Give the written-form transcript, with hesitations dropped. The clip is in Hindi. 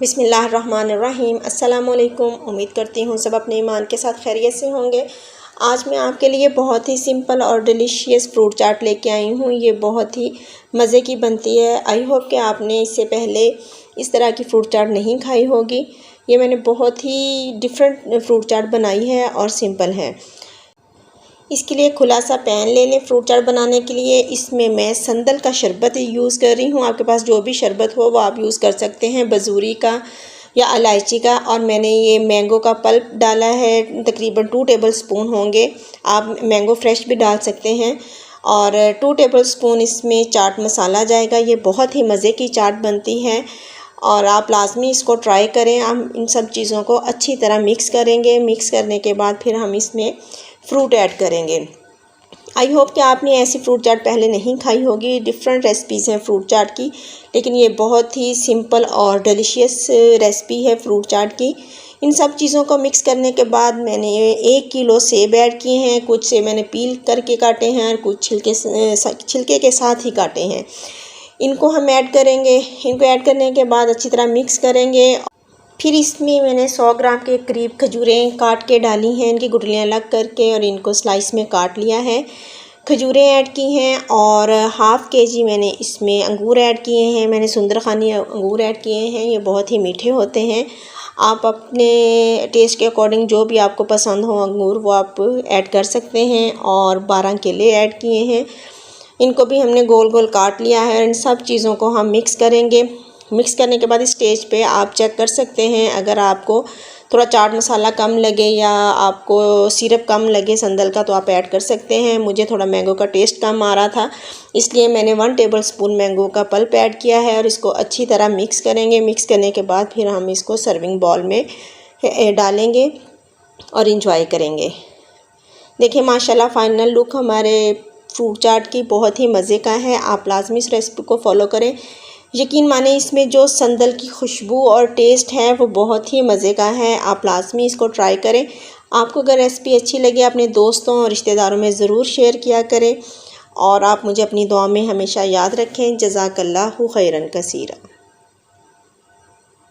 बिस्मिल्लाहिर्रहमानिर्रहीम। अस्सलाम वालेकुम। उम्मीद करती हूँ सब अपने ईमान के साथ खैरियत से होंगे। आज मैं आपके लिए बहुत ही सिंपल और डिलीशियस फ्रूट चाट लेके आई हूँ। ये बहुत ही मज़े की बनती है। आई होप कि आपने इससे पहले इस तरह की फ्रूट चाट नहीं खाई होगी। ये मैंने बहुत ही डिफरेंट फ्रूट चाट बनाई है और सिंपल है। इसके लिए खुला सा पैन ले लें फ्रूट चाट बनाने के लिए। इसमें मैं संदल का शरबत यूज़ कर रही हूँ। आपके पास जो भी शरबत हो वो आप यूज़ कर सकते हैं, बजूरी का या इलायची का। और मैंने ये मैंगो का पल्प डाला है, तकरीबन 2 टेबल स्पून होंगे। आप मैंगो फ्रेश भी डाल सकते हैं। और 2 टेबल स्पून इसमें चाट मसाला जाएगा। ये बहुत ही मज़े की चाट बनती है और आप लाजमी इसको ट्राई करें। हम इन सब चीज़ों को अच्छी तरह मिक्स करेंगे। मिक्स करने के बाद फिर हम इसमें फ्रूट ऐड करेंगे। आई होप कि आपने ऐसी फ्रूट चाट पहले नहीं खाई होगी। डिफरेंट रेसिपीज़ हैं फ्रूट चाट की, लेकिन ये बहुत ही सिंपल और डिलीशियस रेसिपी है फ्रूट चाट की। इन सब चीज़ों को मिक्स करने के बाद मैंने 1 किलो सेब ऐड किए हैं। कुछ सेब मैंने पील करके काटे हैं और कुछ छिलके के साथ ही काटे हैं। इनको हम ऐड करेंगे। इनको ऐड करने के बाद अच्छी तरह मिक्स करेंगे। फिर इसमें मैंने 100 ग्राम के करीब खजूरें काट के डाली हैं, इनकी गुठलियाँ अलग करके, और इनको स्लाइस में काट लिया है। खजूरें ऐड की हैं और हाफ़ केजी मैंने इसमें अंगूर ऐड किए हैं। मैंने सुंदरखानी अंगूर ऐड किए हैं। ये बहुत ही मीठे होते हैं। आप अपने टेस्ट के अकॉर्डिंग जो भी आपको पसंद हो अंगूर वो आप ऐड कर सकते हैं। और 12 केले ऐड किए हैं। इनको भी हमने गोल गोल काट लिया है। इन सब चीज़ों को हम मिक्स करेंगे। मिक्स करने के बाद स्टेज पे आप चेक कर सकते हैं, अगर आपको थोड़ा चाट मसाला कम लगे या आपको सिरप कम लगे संदल का तो आप ऐड कर सकते हैं। मुझे थोड़ा मैंगो का टेस्ट कम आ रहा था, इसलिए मैंने 1 टेबल स्पून मैंगो का पल्प ऐड किया है। और इसको अच्छी तरह मिक्स करेंगे। मिक्स करने के बाद फिर हम इसको सर्विंग बाउल में डालेंगे और इंजॉय करेंगे। देखिए माशाल्लाह फाइनल लुक हमारे फ्रूट चाट की बहुत ही मज़े का है। आप लाजमी इस रेसिपी को फॉलो करें। यकीन माने इसमें जो संदल की खुशबू और टेस्ट है वो बहुत ही मज़े का है। आप लाजमी इसको ट्राई करें। आपको अगर रेसिपी अच्छी लगे अपने दोस्तों और रिश्तेदारों में ज़रूर शेयर किया करें। और आप मुझे अपनी दुआ में हमेशा याद रखें। जज़ाकल्लाहु खैरन कसीरा।